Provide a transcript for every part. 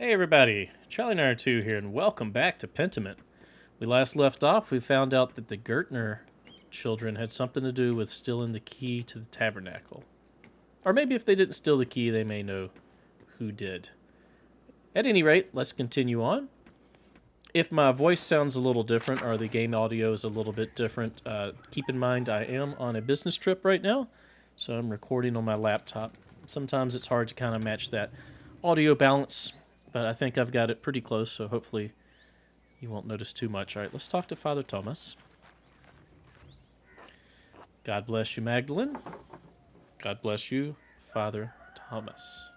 Hey everybody, Charlie and I are two here, and welcome back to Pentiment. We last left off, we found out that the Gertner children had something to do with stealing the key to the tabernacle. Or maybe if they didn't steal the key, they may know who did. At any rate, let's continue on. If my voice sounds a little different or the game audio is a little bit different, keep in mind I am on a business trip right now, so I'm recording on my laptop. Sometimes it's hard to kind of match that audio balance, but I think I've got it pretty close, so hopefully you won't notice too much. All right, let's talk to Father Thomas. God bless you, Magdalene. God bless you, Father Thomas.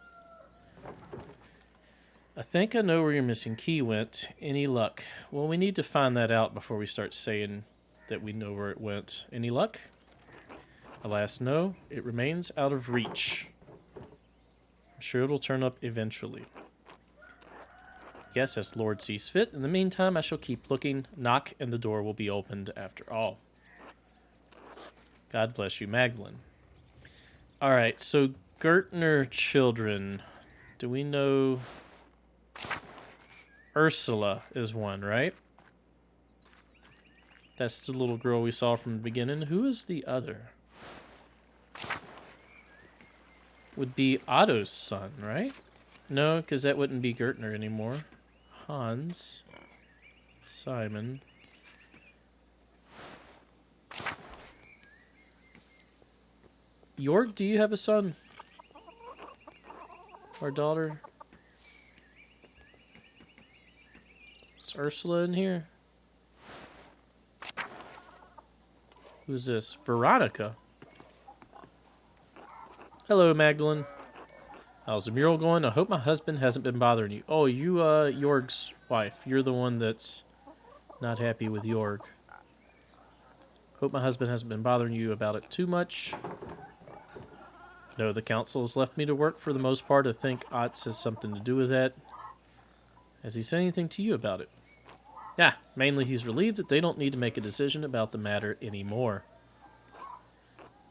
I think I know where your missing key went. Any luck? Well, we need to find that out before we start saying that we know where it went. Any luck? Alas, no. It remains out of reach. I'm sure it'll turn up eventually. Yes, as Lord sees fit. In the meantime, I shall keep looking. Knock, and the door will be opened after all. God bless you, Magdalene. All right, so Gertner children. Do we know... Ursula is one, right? That's the little girl we saw from the beginning. Who is the other? Would be Otto's son, right? No, because that wouldn't be Gertner anymore. Hans. Simon. York, do you have a son? Or daughter? Is Ursula in here? Who's this? Veronica. Hello, Magdalene. How's the mural going? I hope my husband hasn't been bothering you. Oh, you, Jorg's wife. You're the one that's not happy with Jorg. Hope my husband hasn't been bothering you about it too much. No, the council has left me to work for the most part. I think Otts has something to do with that. Has he said anything to you about it? Yeah, mainly he's relieved that they don't need to make a decision about the matter anymore.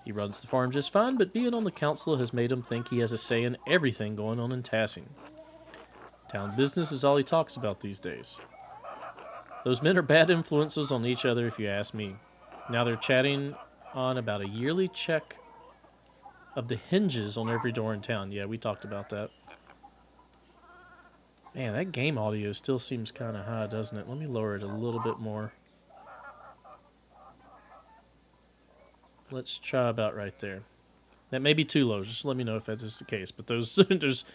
He runs the farm just fine, but being on the council has made him think he has a say in everything going on in Tassing. Town business is all he talks about these days. Those men are bad influences on each other, if you ask me. Now they're chatting on about a yearly check of the hinges on every door in town. Yeah, we talked about that. Man, that game audio still seems kind of high, doesn't it? Let me lower it a little bit more. Let's try about right there. That may be too low. Just let me know if that is the case. But those there's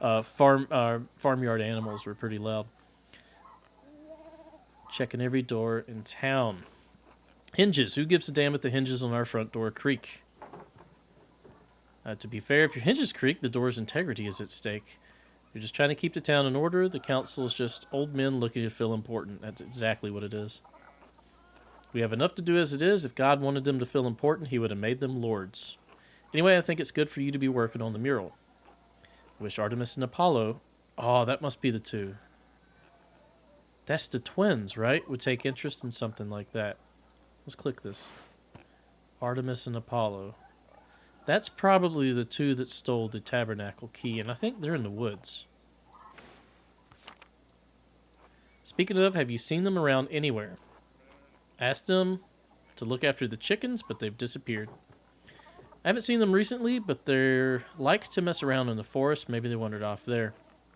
farmyard animals were pretty loud. Checking every door in town. Hinges. Who gives a damn if the hinges on our front door creak? To be fair, if your hinges creak, the door's integrity is at stake. You're just trying to keep the town in order. The council is just old men looking to feel important. That's exactly what it is. We have enough to do as it is. If God wanted them to feel important, he would have made them lords. Anyway, I think it's good for you to be working on the mural. I wish Artemis and Apollo... Oh, that must be the two. That's the twins, right? Would take interest in something like that. Let's click this. Artemis and Apollo. That's probably the two that stole the tabernacle key, and I think they're in the woods. Speaking of, have you seen them around anywhere? Asked them to look after the chickens, but they've disappeared. I haven't seen them recently, but they're like to mess around in the forest. Maybe they wandered off there.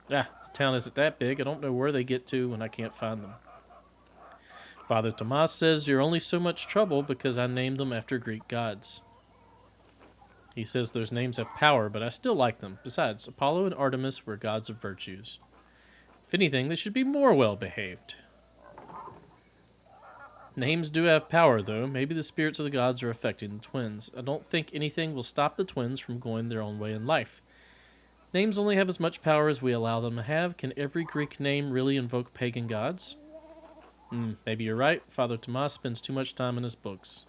The town isn't that big. I don't know where they get to when I can't find them. Father Tomas says you're only so much trouble because I named them after Greek gods. He says those names have power, but I still like them. Besides, Apollo and Artemis were gods of virtues. If anything, they should be more well-behaved. Names do have power, though. Maybe the spirits of the gods are affecting the twins. I don't think anything will stop the twins from going their own way in life. Names only have as much power as we allow them to have. Can every Greek name really invoke pagan gods? Maybe you're right. Father Tomas spends too much time in his books.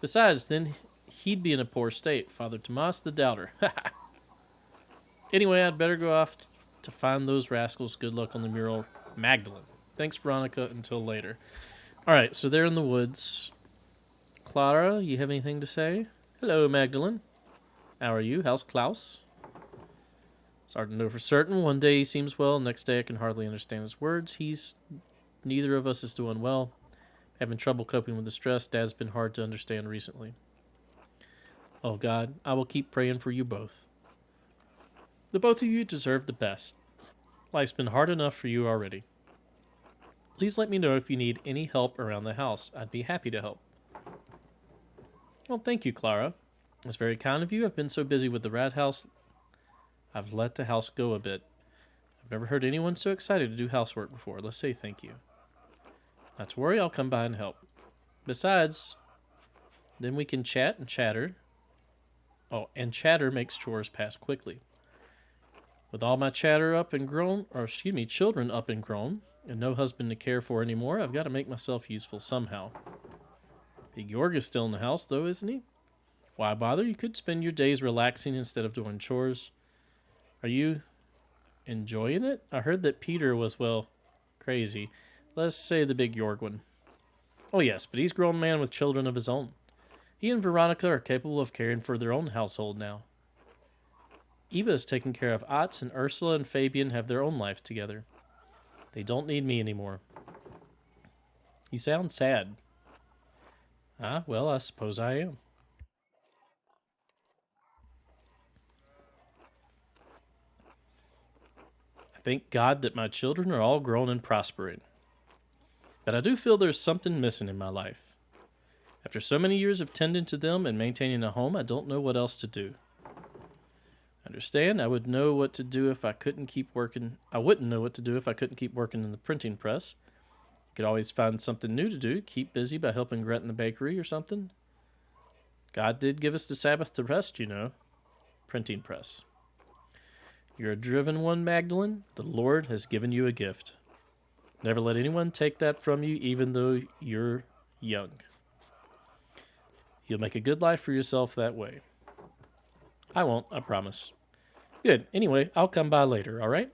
Besides, then he'd be in a poor state. Father Tomas the Doubter. Anyway, I'd better go off to find those rascals. Good luck on the mural. Magdalene. Thanks, Veronica. Until later. All right, so they're in the woods. Clara, you have anything to say? Hello, Magdalene. How are you? How's Klaus? It's hard to know for certain. One day he seems well, next day I can hardly understand his words. Neither of us is doing well. Having trouble coping with the stress. Dad's been hard to understand recently. Oh God, I will keep praying for you both. The both of you deserve the best. Life's been hard enough for you already. Please let me know if you need any help around the house. I'd be happy to help. Well, thank you, Clara. It's very kind of you. I've been so busy with the rat house, I've let the house go a bit. I've never heard anyone so excited to do housework before. Let's say thank you. Not to worry, I'll come by and help. Besides, then we can chat and chatter. Oh, and chatter makes chores pass quickly. With all my children up and grown, and no husband to care for anymore, I've got to make myself useful somehow. Big Yorg is still in the house, though, isn't he? Why bother? You could spend your days relaxing instead of doing chores. Are you enjoying it? I heard that Peter was, well, crazy. Let's say the big Yorg one. Oh, yes, but he's a grown man with children of his own. He and Veronica are capable of caring for their own household now. Eva is taking care of Otts, and Ursula and Fabian have their own life together. They don't need me anymore. You sound sad. Ah, well, I suppose I am. I thank God that my children are all grown and prospering. But I do feel there's something missing in my life. After so many years of tending to them and maintaining a home, I don't know what else to do. Understand? I would know what to do if I couldn't keep working. I wouldn't know what to do if I couldn't keep working in the printing press. Could always find something new to do, keep busy by helping Gret in the bakery or something. God did give us the Sabbath to rest, you know. Printing press. You're a driven one, Magdalene. The Lord has given you a gift. Never let anyone take that from you, even though you're young. You'll make a good life for yourself that way. I won't, I promise. Good. Anyway, I'll come by later, all right?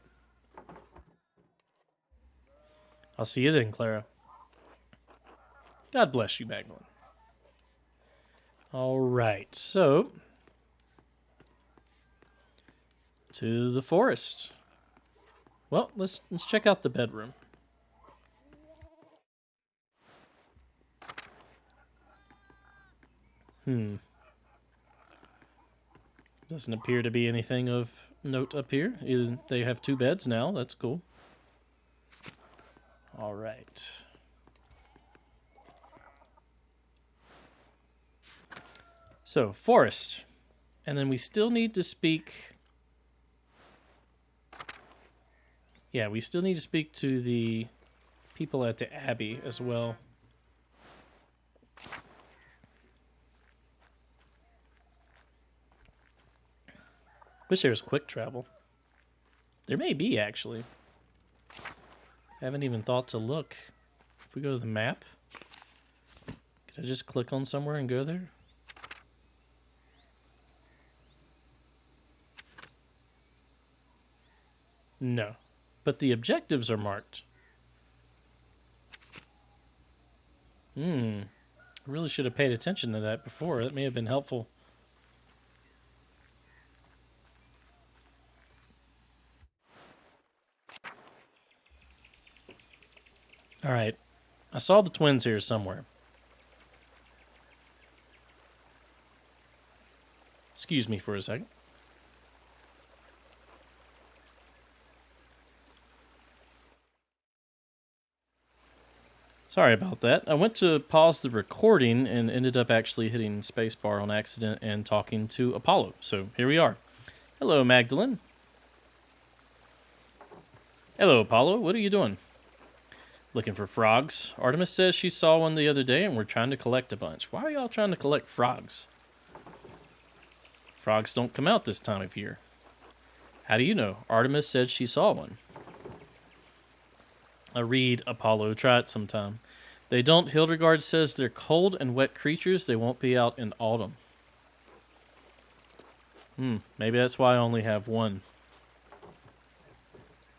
I'll see you then, Clara. God bless you, Magdalene. All right, so to the forest. Well, let's check out the bedroom. Doesn't appear to be anything of note up here. They have 2 beds now. That's cool. All right. So, forest. And then we still need to speak... Yeah, we still need to speak to the people at the Abbey as well. Wish there was quick travel. There may be, actually. Haven't even thought to look. If we go to the map, could I just click on somewhere and go there? No. But the objectives are marked. I really should have paid attention to that before. That may have been helpful. All right. I saw the twins here somewhere. Excuse me for a second. Sorry about that. I went to pause the recording and ended up actually hitting spacebar on accident and talking to Apollo. So here we are. Hello, Magdalene. Hello, Apollo. What are you doing? Looking for frogs. Artemis says she saw one the other day and we're trying to collect a bunch. Why are y'all trying to collect frogs? Frogs don't come out this time of year. How do you know? Artemis said she saw one. Read, Apollo. Try it sometime. They don't. Hildegard says they're cold and wet creatures. They won't be out in autumn. Maybe that's why I only have one.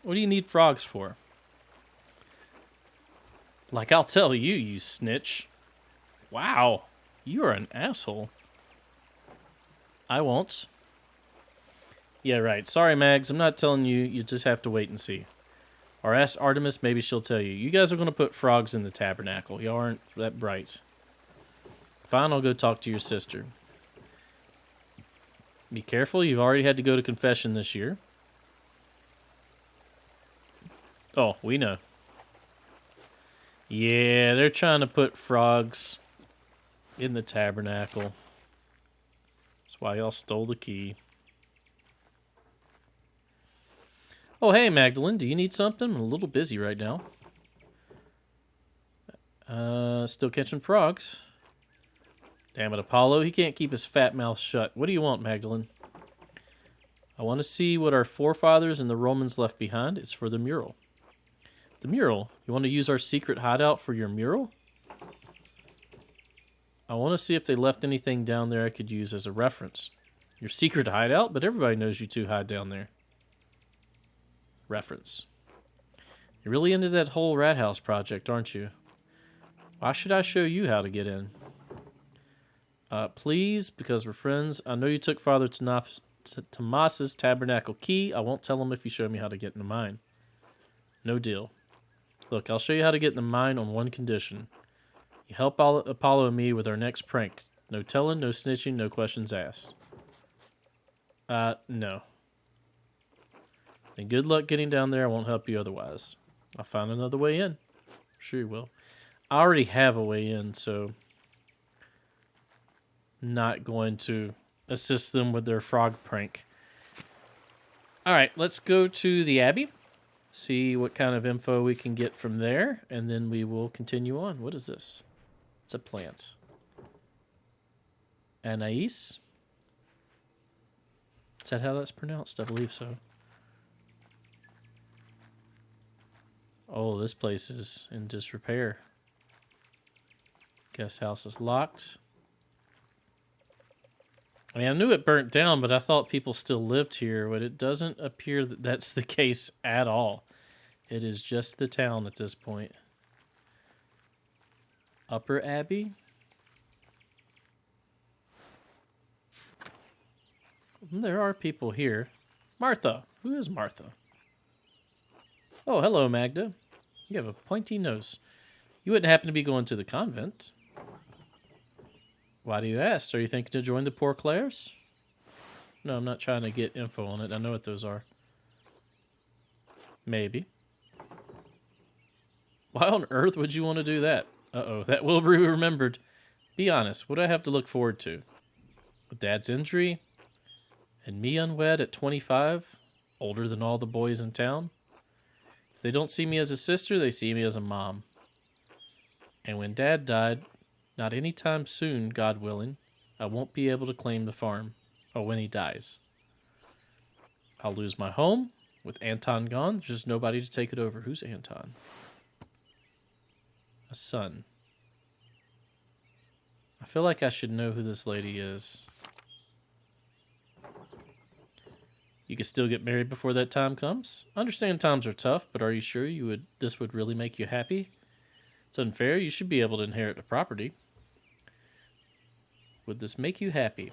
What do you need frogs for? Like I'll tell you, you snitch. Wow, you are an asshole. I won't. Yeah, right. Sorry, Mags. I'm not telling you. You just have to wait and see. Or ask Artemis. Maybe she'll tell you. You guys are going to put frogs in the tabernacle. You aren't that bright. Fine, I'll go talk to your sister. Be careful. You've already had to go to confession this year. Oh, we know. Yeah, they're trying to put frogs in the tabernacle. That's why y'all stole the key. Oh, hey, Magdalene. Do you need something? I'm a little busy right now. Still catching frogs. Damn it, Apollo. He can't keep his fat mouth shut. What do you want, Magdalene? I want to see what our forefathers and the Romans left behind. It's for the mural. The mural? You want to use our secret hideout for your mural? I want to see if they left anything down there I could use as a reference. Your secret hideout? But everybody knows you two hide down there. Reference. You're really into that whole rat house project, aren't you? Why should I show you how to get in? Please, because we're friends. I know you took Father Tomas's tabernacle key. I won't tell him if you show me how to get into mine. No deal. Look, I'll show you how to get into mine on one condition. You help Apollo and me with our next prank. No telling, no snitching, no questions asked. No. And good luck getting down there. I won't help you otherwise. I'll find another way in. Sure you will. I already have a way in, so not going to assist them with their frog prank. All right, let's go to the Abbey, see what kind of info we can get from there, and then we will continue on. What is this? It's a plant. Anais? Is that how that's pronounced? I believe so. Oh, this place is in disrepair. Guest house is locked. I mean, I knew it burnt down, but I thought people still lived here, but it doesn't appear that that's the case at all. It is just the town at this point. Upper Abbey? There are people here. Martha. Who is Martha? Oh, hello, Magda. You have a pointy nose. You wouldn't happen to be going to the convent? Why do you ask? Are you thinking to join the Poor Clares? No, I'm not trying to get info on it. I know what those are. Maybe. Why on earth would you want to do that? Uh-oh, that will be remembered. Be honest, what do I have to look forward to? With Dad's injury? And me unwed at 25? Older than all the boys in town? If they don't see me as a sister, they see me as a mom. And when Dad died, not anytime soon, God willing, I won't be able to claim the farm. Or when he dies. I'll lose my home. With Anton gone, there's just nobody to take it over. Who's Anton? A son. I feel like I should know who this lady is. You can still get married before that time comes? I understand times are tough, but are you sure this would really make you happy? It's unfair. You should be able to inherit the property. Would this make you happy?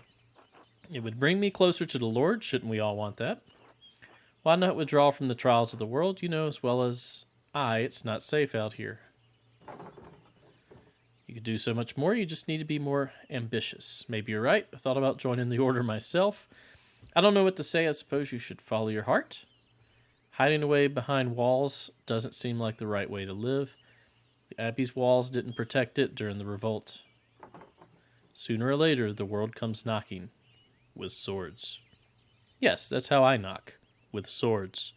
It would bring me closer to the Lord. Shouldn't we all want that? Why not withdraw from the trials of the world? You know as well as I, it's not safe out here. You could do so much more. You just need to be more ambitious. Maybe you're right. I thought about joining the order myself. I don't know what to say. I suppose you should follow your heart. Hiding away behind walls doesn't seem like the right way to live. The Abbey's walls didn't protect it during the revolt. Sooner or later, the world comes knocking with swords. Yes, that's how I knock, with swords.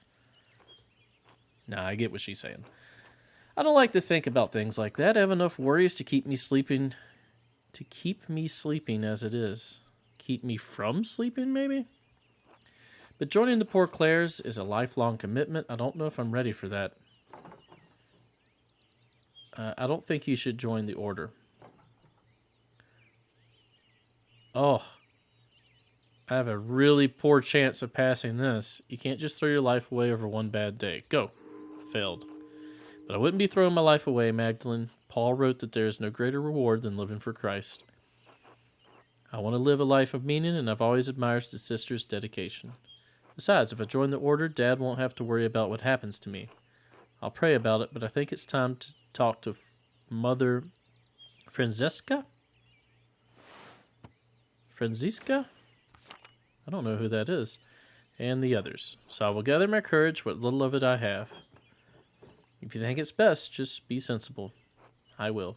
Nah, I get what she's saying. I don't like to think about things like that. I have enough worries to keep me sleeping as it is. Keep me from sleeping, maybe? But joining the Poor Clares is a lifelong commitment. I don't know if I'm ready for that. I don't think you should join the order. Oh, I have a really poor chance of passing this. You can't just throw your life away over one bad day. Go. Failed. But I wouldn't be throwing my life away, Magdalene. Paul wrote that there is no greater reward than living for Christ. I want to live a life of meaning, and I've always admired the sister's dedication. Besides, if I join the order, Dad won't have to worry about what happens to me. I'll pray about it, but I think it's time to talk to Mother Franziska? Franziska? I don't know who that is. And the others. So I will gather my courage, what little of it I have. If you think it's best, just be sensible. I will.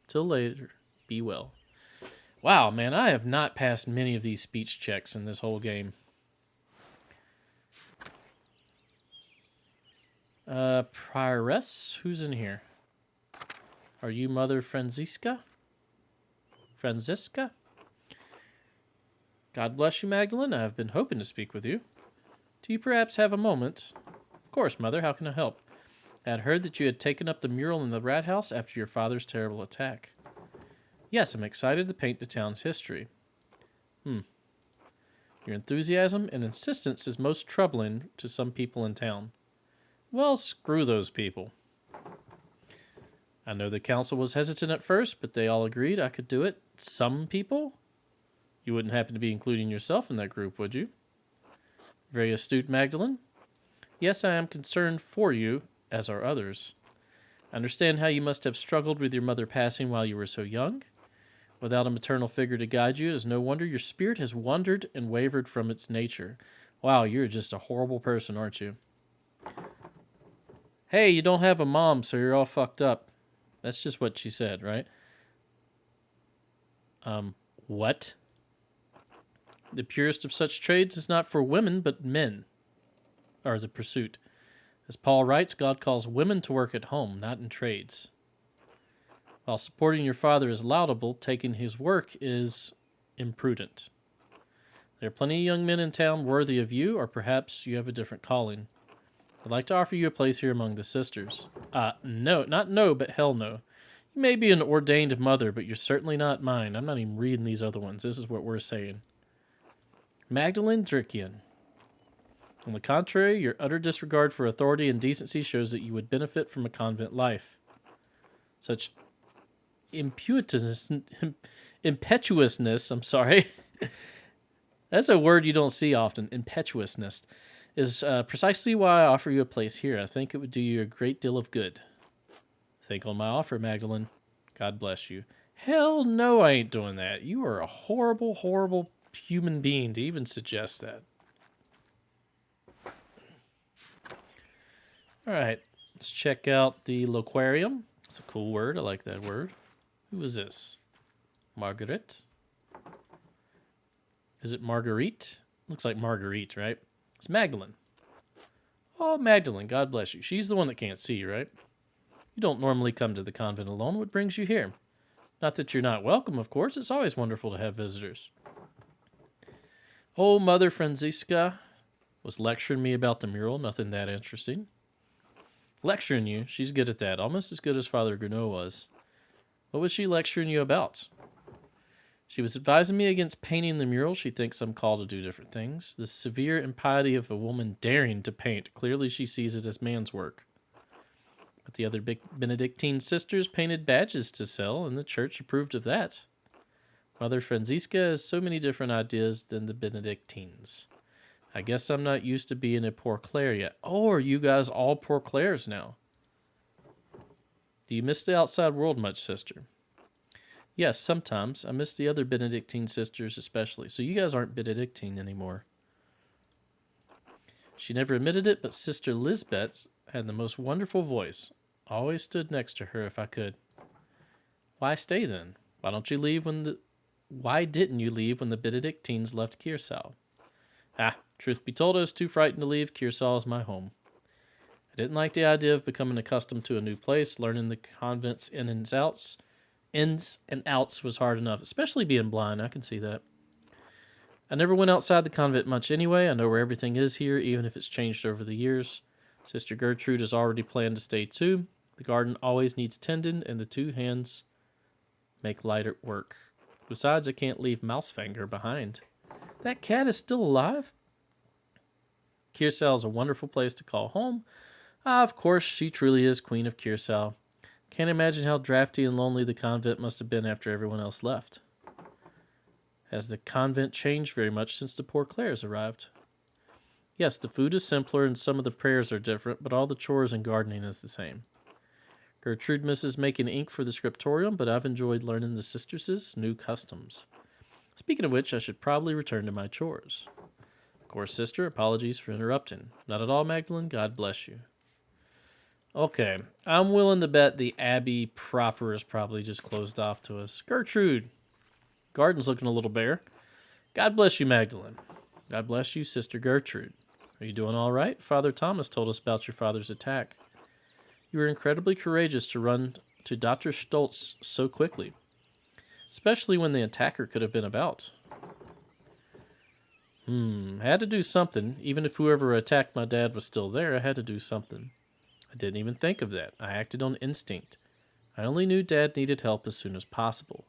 Till later, be well. Wow, man, I have not passed many of these speech checks in this whole game. Prioress? Who's in here? Are you Mother Franziska? Franziska? God bless you, Magdalene. I have been hoping to speak with you. Do you perhaps have a moment? Of course, Mother. How can I help? I had heard that you had taken up the mural in the rat house after your father's terrible attack. Yes, I'm excited to paint the town's history. Your enthusiasm and insistence is most troubling to some people in town. Well, screw those people. I know the council was hesitant at first, but they all agreed I could do it. Some people? You wouldn't happen to be including yourself in that group, would you? Very astute, Magdalene. Yes, I am concerned for you, as are others. I understand how you must have struggled with your mother passing while you were so young. Without a maternal figure to guide you, it is no wonder your spirit has wandered and wavered from its nature. Wow, you're just a horrible person, aren't you? Hey, you don't have a mom, so you're all fucked up. That's just what she said, right? What? The purest of such trades is not for women, but men, or the pursuit. As Paul writes, God calls women to work at home, not in trades. While supporting your father is laudable, taking his work is imprudent. There are plenty of young men in town worthy of you, or perhaps you have a different calling. I'd like to offer you a place here among the sisters. No, not no, but hell no. You may be an ordained mother, but you're certainly not mine. I'm not even reading these other ones. This is what we're saying. Magdalene Drickian. On the contrary, your utter disregard for authority and decency shows that you would benefit from a convent life. Such impetuousness, that's a word you don't see often, impetuousness, is precisely why I offer you a place here. I think it would do you a great deal of good. Think on my offer, Magdalene. God bless you. Hell no, I ain't doing that. You are a horrible, horrible human being to even suggest that. All right, let's check out the loquarium. It's a cool word. I like that word. Who is this? Margaret? Is it Marguerite? Looks like Marguerite, right? It's Magdalene. Oh, Magdalene, God bless you. She's the one that can't see, right? You don't normally come to the convent alone. What brings you here? Not that you're not welcome, of course. It's always wonderful to have visitors. Oh, Mother Franziska was lecturing me about the mural. Nothing that interesting. Lecturing you? She's good at that. Almost as good as Father Gounod was. What was she lecturing you about? She was advising me against painting the mural. She thinks I'm called to do different things. The severe impiety of a woman daring to paint. Clearly she sees it as man's work. But the other Benedictine sisters painted badges to sell, and the church approved of that. Mother Franziska has so many different ideas than the Benedictines. I guess I'm not used to being a poor Clare yet. Oh, are you guys all poor Clares now? Do you miss the outside world much, sister? Yes, sometimes. I miss the other Benedictine sisters especially. So you guys aren't Benedictine anymore. She never admitted it, but Sister Lisbeth's had the most wonderful voice. Always stood next to her if I could. Why stay then? Why didn't you leave when the Benedictines left Kiersau? Truth be told, I was too frightened to leave. Kiersau is my home. I didn't like the idea of becoming accustomed to a new place. Learning the convent's ins and outs was hard enough, especially being blind. I can see that. I never went outside the convent much anyway. I know where everything is here, even if it's changed over the years. Sister Gertrude has already planned to stay too. The garden always needs tending, and the two hands make lighter work. Besides, I can't leave Mousefinger behind. That cat is still alive? Kiersau is a wonderful place to call home. Of course, she truly is Queen of Kiersau. Can't imagine how drafty and lonely the convent must have been after everyone else left. Has the convent changed very much since the poor Clares arrived? Yes, the food is simpler and some of the prayers are different, but all the chores and gardening is the same. Gertrude misses making ink for the scriptorium, but I've enjoyed learning the sisters' new customs. Speaking of which, I should probably return to my chores. Of course, sister, apologies for interrupting. Not at all, Magdalene. God bless you. Okay, I'm willing to bet the Abbey proper is probably just closed off to us. Gertrude, garden's looking a little bare. God bless you, Magdalene. God bless you, Sister Gertrude. Are you doing all right? Father Thomas told us about your father's attack. You were incredibly courageous to run to Dr. Stoltz so quickly, especially when the attacker could have been about. I had to do something. Even if whoever attacked my dad was still there, I had to do something. I didn't even think of that. I acted on instinct. I only knew Dad needed help as soon as possible.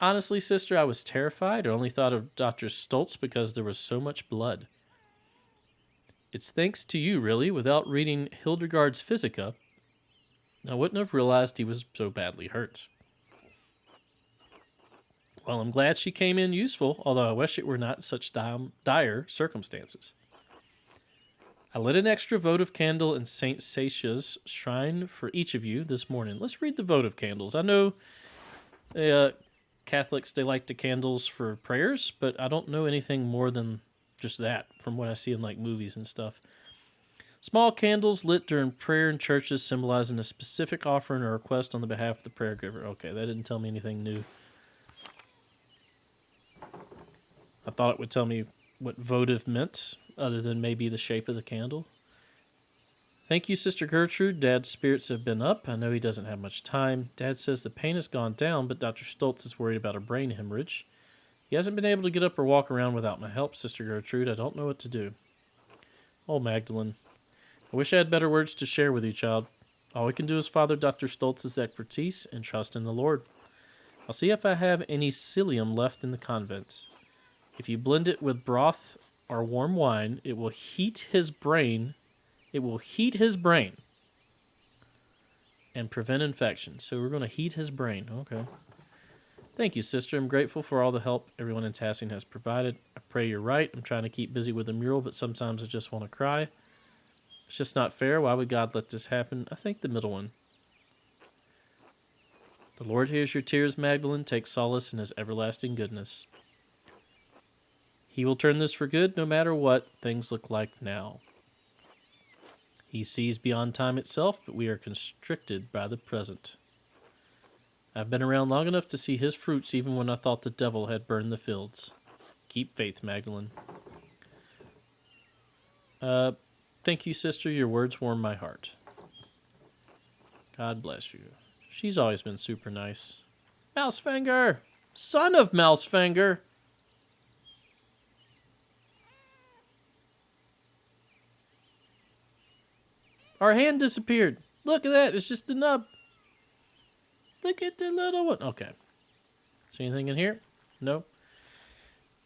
Honestly, sister, I was terrified. I only thought of Dr. Stoltz because there was so much blood. It's thanks to you, really. Without reading Hildegard's Physica, I wouldn't have realized he was so badly hurt. Well, I'm glad she came in useful, although I wish it were not such dire circumstances. I lit an extra votive candle in St. Satia's shrine for each of you this morning. Let's read the votive candles. I know Catholics, they light the candles for prayers, but I don't know anything more than just that from what I see in like movies and stuff. Small candles lit during prayer in churches symbolizing a specific offering or request on the behalf of the prayer giver. Okay, that didn't tell me anything new. I thought it would tell me what votive meant, other than maybe the shape of the candle. Thank you, Sister Gertrude. Dad's spirits have been up. I know he doesn't have much time. Dad says the pain has gone down, but Dr. Stoltz is worried about a brain hemorrhage. He hasn't been able to get up or walk around without my help, Sister Gertrude. I don't know what to do. Oh, Magdalene. I wish I had better words to share with you, child. All we can do is father Dr. Stoltz's expertise and trust in the Lord. I'll see if I have any psyllium left in the convent. If you blend it with broth or warm wine, it will heat his brain. It will heat his brain and prevent infection. So we're going to heat his brain. Okay. Thank you, sister. I'm grateful for all the help everyone in Tassing has provided. I pray you're right. I'm trying to keep busy with the mural, but sometimes I just want to cry. It's just not fair. Why would God let this happen? I think the middle one. The Lord hears your tears, Magdalene. Take solace in his everlasting goodness. He will turn this for good no matter what things look like now. He sees beyond time itself, but we are constricted by the present. I've been around long enough to see his fruits even when I thought the devil had burned the fields. Keep faith, Magdalene. Thank you, sister. Your words warm my heart. God bless you. She's always been super nice. Mousefinger! Son of Mousefinger! Our hand disappeared. Look at that. It's just a nub. Look at the little one. Okay. Is there anything in here? No?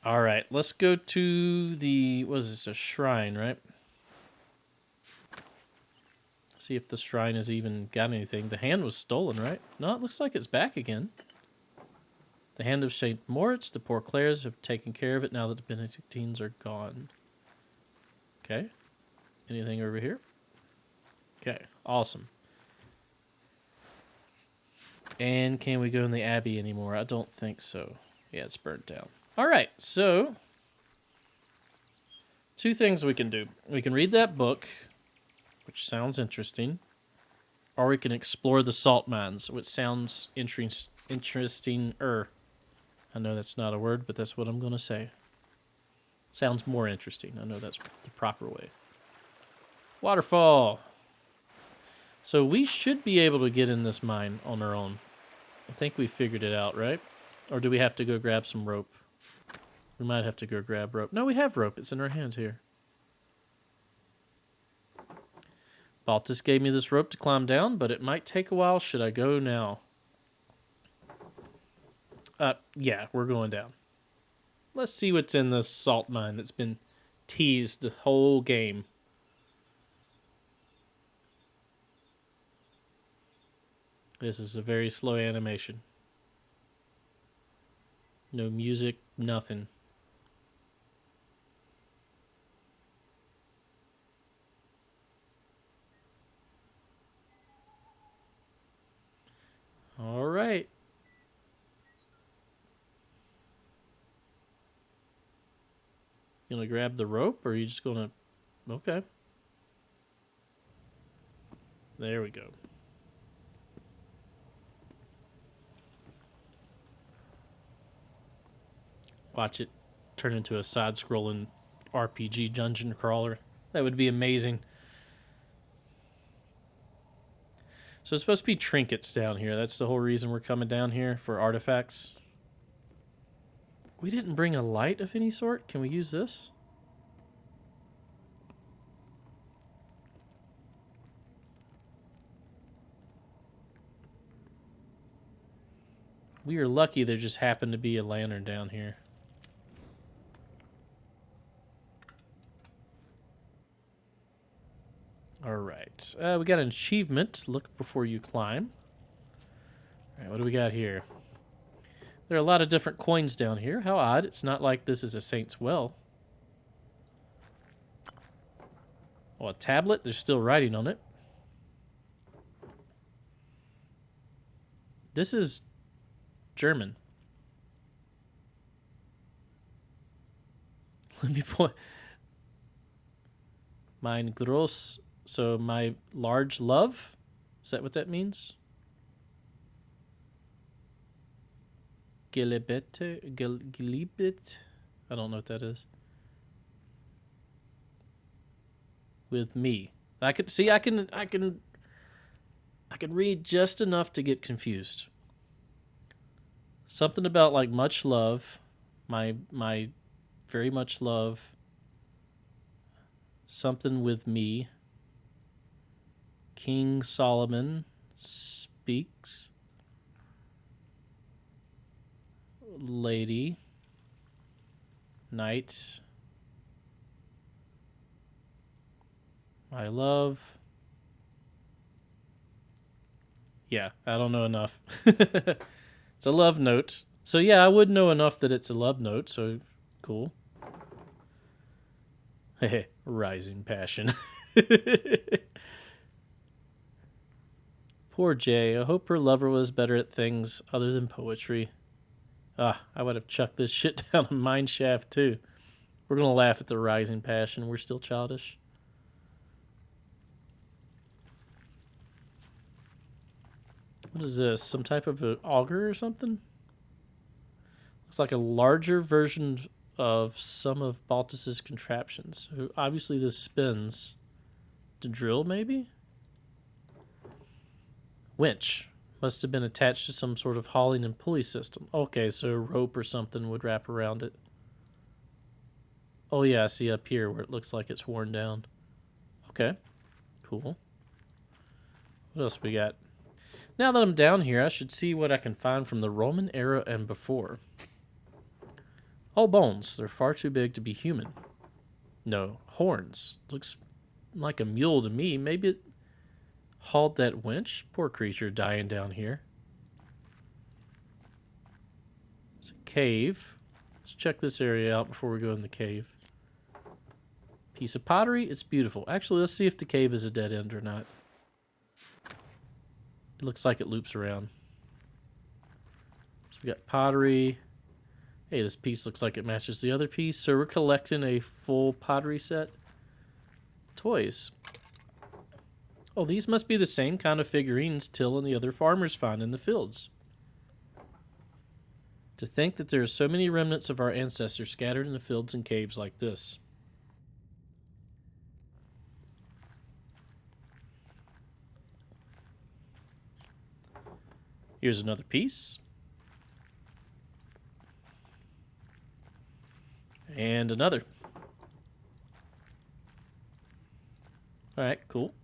All right. Let's go to the... What is this? A shrine, right? See if the shrine has even got anything. The hand was stolen, right? No, it looks like it's back again. The hand of St. Moritz, the poor Clares have taken care of it now that the Benedictines are gone. Okay. Anything over here? Okay, awesome. And can we go in the Abbey anymore? I don't think so. Yeah, it's burnt down. All right, so two things we can do. We can read that book, which sounds interesting, or we can explore the salt mines, which sounds interesting-er. I know that's not a word, but that's what I'm going to say. Sounds more interesting. I know that's the proper way. Waterfall. So we should be able to get in this mine on our own. I think we figured it out, right? Or do we have to go grab some rope? We might have to go grab rope. No, we have rope. It's in our hands here. Baltus gave me this rope to climb down, but it might take a while. Should I go now? Yeah, we're going down. Let's see what's in this salt mine that's been teased the whole game. This is a very slow animation. No music, nothing. All right. You gonna grab the rope, or are you just gonna... Okay. There we go. Watch it turn into a side-scrolling RPG dungeon crawler. That would be amazing. So it's supposed to be trinkets down here. That's the whole reason we're coming down here, for artifacts. We didn't bring a light of any sort. Can we use this? We are lucky there just happened to be a lantern down here. Alright. We got an achievement. Look before you climb. Alright, what do we got here? There are a lot of different coins down here. How odd. It's not like this is a saint's well. Oh, a tablet? There's still writing on it. This is German. Let me point. Mein gross... So, my large love? Is that what that means? Gelibet? I don't know what that is. With me. I could see I can read just enough to get confused. Something about like much love, my very much love. Something with me. King Solomon speaks. Lady. Knight. My love. Yeah, I don't know enough. It's a love note. So yeah, I would know enough that it's a love note, so cool. Rising passion. Poor Jay. I hope her lover was better at things other than poetry. I would have chucked this shit down a mine shaft too. We're gonna laugh at the rising passion. We're still childish. What is this? Some type of an auger or something? Looks like a larger version of some of Baltus's contraptions. So obviously this spins. To drill, maybe? Winch. Must have been attached to some sort of hauling and pulley system. Okay, so a rope or something would wrap around it. Oh yeah, I see up here where it looks like it's worn down. Okay, cool. What else we got? Now that I'm down here, I should see what I can find from the Roman era and before. Oh, bones. They're far too big to be human. No, horns. Looks like a mule to me. Maybe it hauled that winch? Poor creature dying down here. It's a cave. Let's check this area out before we go in the cave. Piece of pottery. It's beautiful. Actually, let's see if the cave is a dead end or not. It looks like it loops around. So we got pottery. Hey, this piece looks like it matches the other piece. So we're collecting a full pottery set. Toys. Oh, these must be the same kind of figurines Till and the other farmers find in the fields. To think that there are so many remnants of our ancestors scattered in the fields and caves like this. Here's another piece. And another. Alright, cool.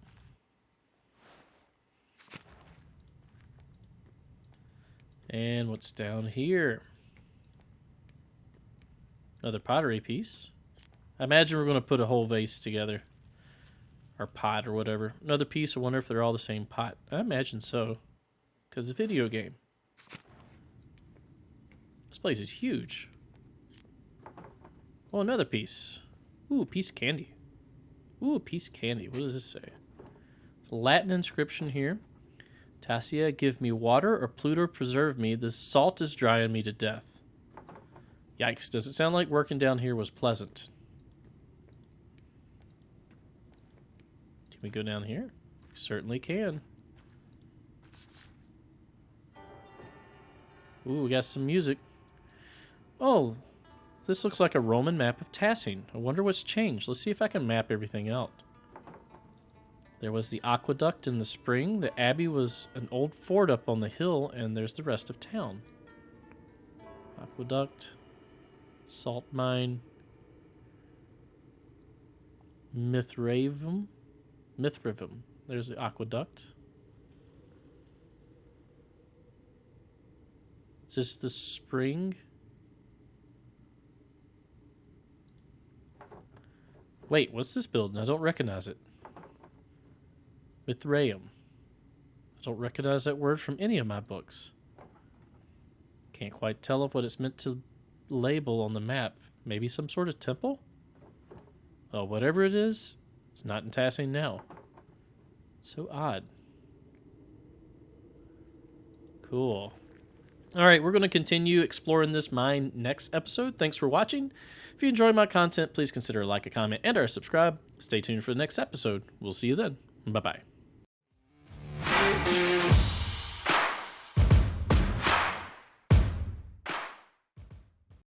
And what's down here? Another pottery piece. I imagine we're going to put a whole vase together. Or pot or whatever. Another piece. I wonder if they're all the same pot. I imagine so. Because the video game. This place is huge. Oh, another piece. Ooh, a piece of candy. Ooh, a piece of candy. What does this say? Latin inscription here. Tassia, give me water, or Pluto preserve me. This salt is drying me to death. Yikes, does it sound like working down here was pleasant? Can we go down here? We certainly can. Ooh, we got some music. Oh, this looks like a Roman map of Tassing. I wonder what's changed. Let's see if I can map everything out. There was the aqueduct in the spring. The abbey was an old fort up on the hill, and there's the rest of town. Aqueduct, salt mine, Mithraeum. There's the aqueduct. Is this the spring? Wait, what's this building? I don't recognize it. Mithraeum. I don't recognize that word from any of my books. Can't quite tell what it's meant to label on the map. Maybe some sort of temple? Well, whatever it is, it's not in Tassing now. So odd. Cool. Alright, we're going to continue exploring this mine next episode. Thanks for watching. If you enjoyed my content, please consider a like, a comment, and or subscribe. Stay tuned for the next episode. We'll see you then. Bye-bye.